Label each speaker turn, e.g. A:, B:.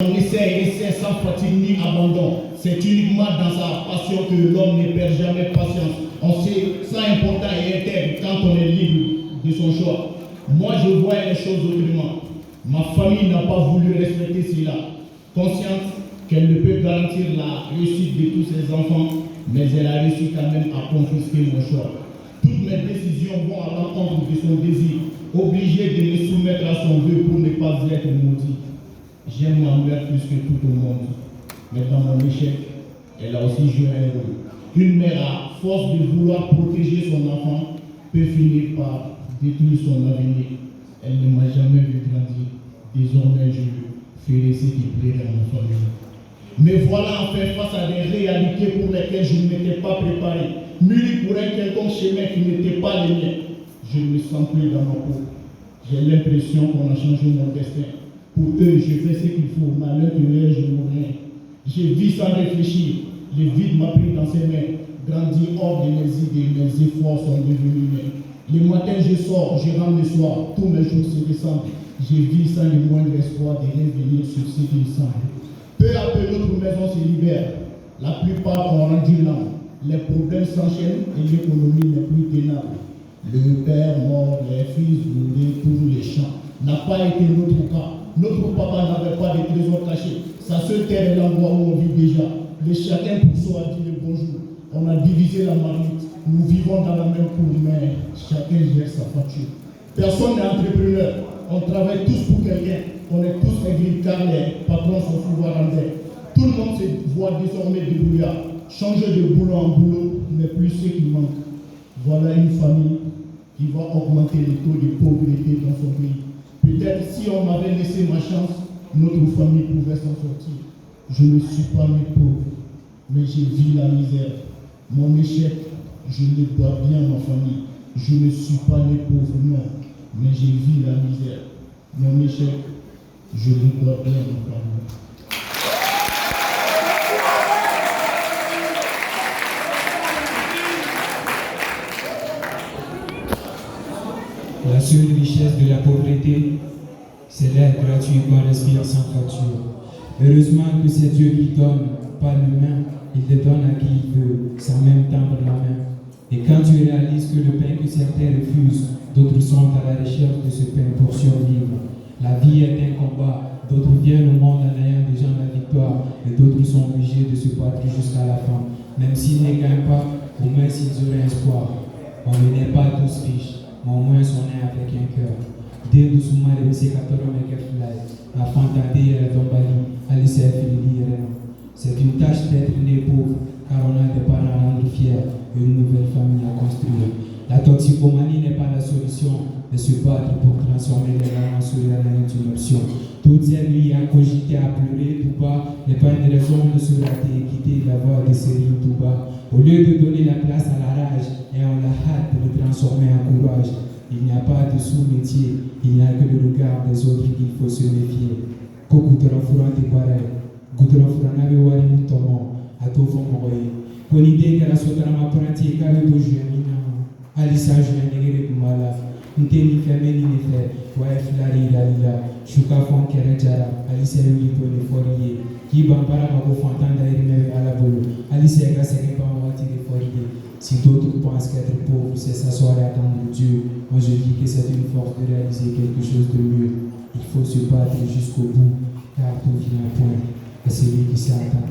A: On essaie sans fatigue ni abandon. C'est uniquement dans sa passion que l'homme ne perd jamais patience. On sait ça important et intègre quand on est libre de son choix. Moi, je vois les choses autrement. Ma famille n'a pas voulu respecter cela. Consciente qu'elle ne peut garantir la réussite de tous ses enfants, mais elle a réussi quand même à confisquer mon choix. Toutes mes décisions vont à l'encontre de son désir, obligé de me soumettre à son vœu pour ne pas être maudit. J'aime ma mère plus que tout le monde, mais dans mon échec, elle a aussi joué un rôle. Une mère, à force de vouloir protéger son enfant, peut finir par détruire son avenir. Elle ne m'a jamais vu grandir. Désormais, je ferai ce qui plairait à ma famille. Mais voilà enfin face à des réalités pour lesquelles je ne m'étais pas préparé, mûri pour un quelconque chemin qui n'était pas le mien. Je ne me sens plus dans ma peau. J'ai l'impression qu'on a changé mon destin. Pour eux, je fais ce qu'il faut, mais à l'intérieur, je ne rien. J'ai vu sans réfléchir. Le vide m'a pris dans ses mains. Grandi hors de mes idées, mes efforts sont devenus miens. Le matin, je sors, je rentre le soir. Tous mes jours se ressemblent. Je vis sans le moindre espoir de revenir sur ce qui me semble. Peu à peu, notre maison se libère. La plupart ont rendu l'âme. Les problèmes s'enchaînent et l'économie n'est plus tenable. Le père mort, les fils brûlés, tous les champs. N'a pas été notre cas. Notre papa n'avait pas de trésor caché. Sa seule terre est l'endroit où on vit déjà. Le chacun pour soi a dit le bonjour. On a divisé la marmite. Nous vivons dans la même cour, mais chacun gère sa facture. Personne n'est entrepreneur. On travaille tous pour quelqu'un. On est tous aigris car les patrons sont souvent rendés. Tout le monde se voit désormais débrouillard. Changer de boulot en boulot n'est plus ce qui manque. Voilà une famille qui va augmenter le taux de pauvreté dans son pays. Peut-être si on m'avait laissé ma chance, notre famille pouvait s'en sortir. Je ne suis pas né pauvre, mais j'ai vu la misère. Mon échec, je le dois bien à ma famille. Je ne suis pas né pauvre, non, mais j'ai vu la misère. Mon échec, je le dois bien à ma famille.
B: La seule richesse de la pauvreté, c'est l'air gratuit qu'on respire sans facture. Heureusement que c'est Dieu qui donne, pas l'humain. Il le donne à qui il veut, sans même tendre la main. Et quand tu réalises que le pain que certains refusent, d'autres sont à la recherche de ce pain pour survivre. La vie est un combat, d'autres viennent au monde en ayant déjà la victoire, et d'autres sont obligés de se battre jusqu'à la fin. Même s'ils ne gagnent pas, au moins s'ils auraient espoir. On n'est pas tous riches. Mais au moins on est avec un cœur. Dès que nous sommes les Katoro Mekaflai, la fantaisie et la tombali, Alice et Philippe. C'est une tâche d'être né pauvre, car on a des parents à rendre fiers et une nouvelle famille à construire. La toxicomanie n'est pas la solution, mais se battre pour transformer les larmes en sourire est une option. Toutes ces nuits à cogiter, à pleurer tout bas, n'est pas une raison de se rater et quitter la voie de série tout bas. Au lieu de donner la place à la rage, et on la hâte de le transformer en courage. Il n'y a pas de sous-métier, il n'y a que le regard des autres qu'il faut se méfier. Kokutara furante pareil, Gutara furanabe wari mutomo, atofo mogoye. Konide kara sotara mapranti kabe do jemina, alisa jemine kumala. Nteni femeni nefe, wae flari dalila, shuka fon kerejara, alisa yuli pone foriye. Qui bambara mako fantanda irime à la bolo, alisa ega seke bambati de foriye. Si d'autres pensent qu'être pauvre, c'est s'asseoir et attendre Dieu, moi je dis que c'est une force de réaliser quelque chose de mieux. Il faut se battre jusqu'au bout, car tout vient à point, et c'est lui qui s'est atteint.